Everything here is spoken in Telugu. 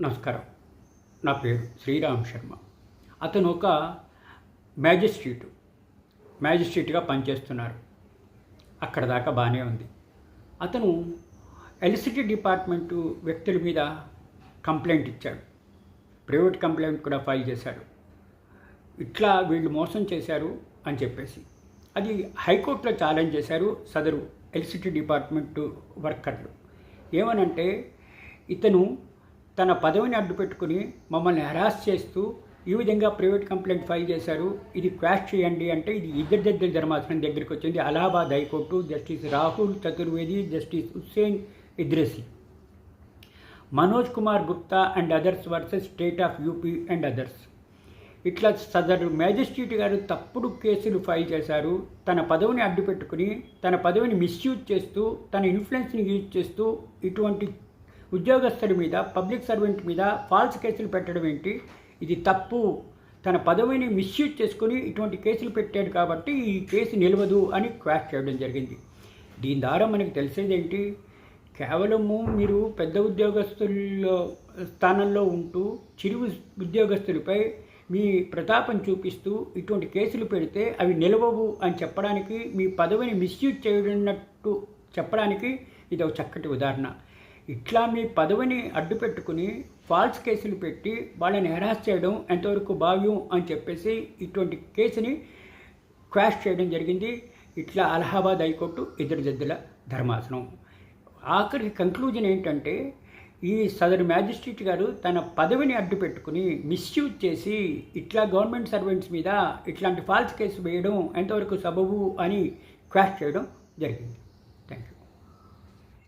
నమస్కారం. నా పేరు శ్రీరామ్ శర్మ. అతను ఒక మ్యాజిస్ట్రేట్గా పనిచేస్తున్నారు. అక్కడ దాకా బాగానే ఉంది. అతను ఎలక్ట్రిసిటీ డిపార్ట్మెంటు వ్యక్తుల మీద కంప్లైంట్ ఇచ్చాడు. ప్రైవేట్ కంప్లైంట్ కూడా ఫైల్ చేశాడు. ఇట్లా వీళ్ళు మోసం చేశారు అని చెప్పేసి అది హైకోర్టులో ఛాలెంజ్ చేశారు సదరు ఎలక్ట్రిసిటీ డిపార్ట్మెంటు వర్కర్లు. ఏమనంటే ఇతను తన పదవిని అడ్డుపెట్టుకుని మమ్మల్ని హెరాస్ చేస్తూ ఈ విధంగా ప్రైవేట్ కంప్లైంట్ ఫైల్ చేశారు, ఇది క్వాష్ చేయండి అంటే ఇది ఇద్దరు జడ్జిల ధర్మాసనం దగ్గరికి వచ్చింది. Allahabad high court justice Rahul Chaturvedi, justice Hussain Idrisi, Manoj Kumar Gupta and others versus state of UP and others. ఇట్లా సదరు మ్యాజిస్ట్రేట్ గారు తప్పుడు కేసులు ఫైల్ చేశారు. తన పదవిని అడ్డుపెట్టుకుని తన పదవిని మిస్యూజ్ చేస్తూ తన ఇన్ఫ్లుయెన్స్ని యూజ్ చేస్తూ ఇటువంటి ఉద్యోగస్తుడి మీద, పబ్లిక్ సర్వెంట్ మీద ఫాల్స్ కేసులు పెట్టడం ఏంటి, ఇది తప్పు. తన పదవిని మిస్యూజ్ చేసుకుని ఇటువంటి కేసులు పెట్టాడు కాబట్టి ఈ కేసు నిలవదు అని క్వాష్ చేయడం జరిగింది. దీని ద్వారా మనకి తెలిసేదేంటి, కేవలము మీరు పెద్ద ఉద్యోగస్తుల స్థానంలో ఉంటూ చిరు ఉద్యోగస్తులపై మీ ప్రతాపం చూపిస్తూ ఇటువంటి కేసులు పెడితే అవి నిలవవు అని చెప్పడానికి, మీ పదవిని మిస్యూజ్ చేయనట్టు చెప్పడానికి ఇది ఒక చక్కటి ఉదాహరణ. ఇట్లా మీ పదవిని అడ్డుపెట్టుకుని ఫాల్స్ కేసులు పెట్టి వాళ్ళని హెరాస్ చేయడం ఎంతవరకు భావ్యం అని చెప్పేసి ఇటువంటి కేసుని క్వాష్ చేయడం జరిగింది. ఇట్లా అలహాబాద్ హైకోర్టు ఇద్దరు జడ్జిల ధర్మాసనం. ఆఖరి కంక్లూజన్ ఏంటంటే, ఈ సదరు మ్యాజిస్ట్రేట్ గారు తన పదవిని అడ్డుపెట్టుకుని మిస్యూజ్ చేసి ఇట్లా గవర్నమెంట్ సర్వెంట్స్ మీద ఇట్లాంటి ఫాల్స్ కేసు వేయడం ఎంతవరకు సబబు అని క్వాష్ చేయడం జరిగింది.